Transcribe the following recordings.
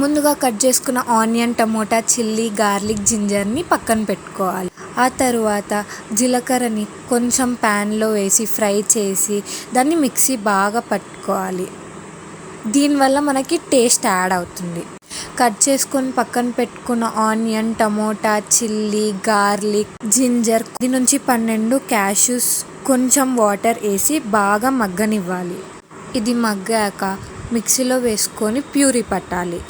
ముందుగా కట్ చేసుకున్న onion, tomato, chilli, garlic, జింజర్ని పక్కన పెట్టుకోవాలి. ఆ తరువాత జీలకర్రని కొంచెం ప్యాన్లో వేసి ఫ్రై చేసి దాన్ని మిక్సీ బాగా పట్టుకోవాలి. దీనివల్ల మనకి టేస్ట్ యాడ్ అవుతుంది. కట్ చేసుకొని పక్కన పెట్టుకున్న onion, tomato, chilli, garlic, ginger 10 నుంచి 12 క్యాష్యూస్ కొంచెం వాటర్ వేసి బాగా మగ్గనివ్వాలి. ఇది మగ్గాక మిక్సీలో వేసుకొని ప్యూరీ పట్టాలి.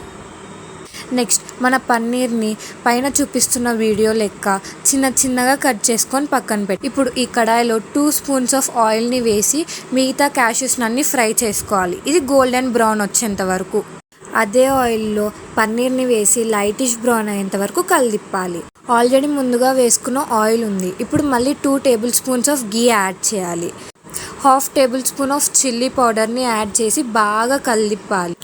నెక్స్ట్ మన పన్నీర్ని పైన చూపిస్తున్న వీడియో లెక్క చిన్న చిన్నగా కట్ చేసుకొని పక్కన పెట్టి ఇప్పుడు ఈ కడాయిలో 2 స్పూన్స్ ఆఫ్ ఆయిల్ని వేసి మిగతా క్యాష్యూస్ని అన్ని ఫ్రై చేసుకోవాలి. ఇది గోల్డెన్ బ్రౌన్ వచ్చేంత వరకు. అదే ఆయిల్లో పన్నీర్ని వేసి లైటిష్ బ్రౌన్ అయ్యేంత వరకు కలిదిప్పాలి. ఆల్రెడీ ముందుగా వేసుకున్న ఆయిల్ ఉంది. ఇప్పుడు మళ్ళీ 2 table spoons of ghee add చేయాలి. 1/2 టేబుల్ స్పూన్ ఆఫ్ చిల్లీ పౌడర్ని యాడ్ చేసి బాగా కలిదిప్పాలి.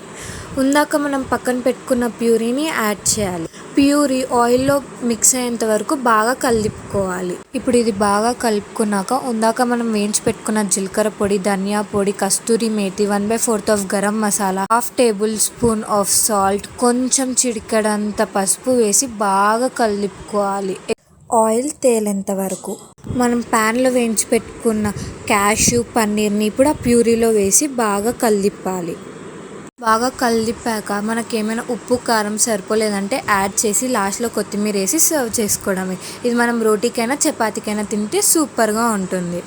ఉందాక మనం పక్కన పెట్టుకున్న ప్యూరీని యాడ్ చేయాలి. ప్యూరీ ఆయిల్లో మిక్స్ అయ్యేంత వరకు బాగా కలిపుకోవాలి. ఇప్పుడు ఇది బాగా కలుపుకున్నాక ఉందాక మనం వేయించి పెట్టుకున్న జీలకర్ర పొడి, ధనియా పొడి, కస్తూరి మేతి, 1/4 of garam masala, 1/2 tablespoon of salt, కొంచెం చిటికెడంత పసుపు వేసి బాగా కలుపుకోవాలి. ఆయిల్ తేలేంత వరకు. మనం ప్యాన్లో వేయించి పెట్టుకున్న క్యాష్యూ పన్నీర్ని ఇప్పుడు ఆ ప్యూరీలో వేసి బాగా కలిపాలి. బాగా కలిపాక మనకేమైనా ఉప్పు, కారం సరిపోలేదంటే యాడ్ చేసి లాస్ట్లో కొత్తిమీర వేసి సర్వ్ చేసుకోవడమే. ఇది మనం రోటీకైనా చపాతీకైనా తింటే సూపర్గా ఉంటుంది.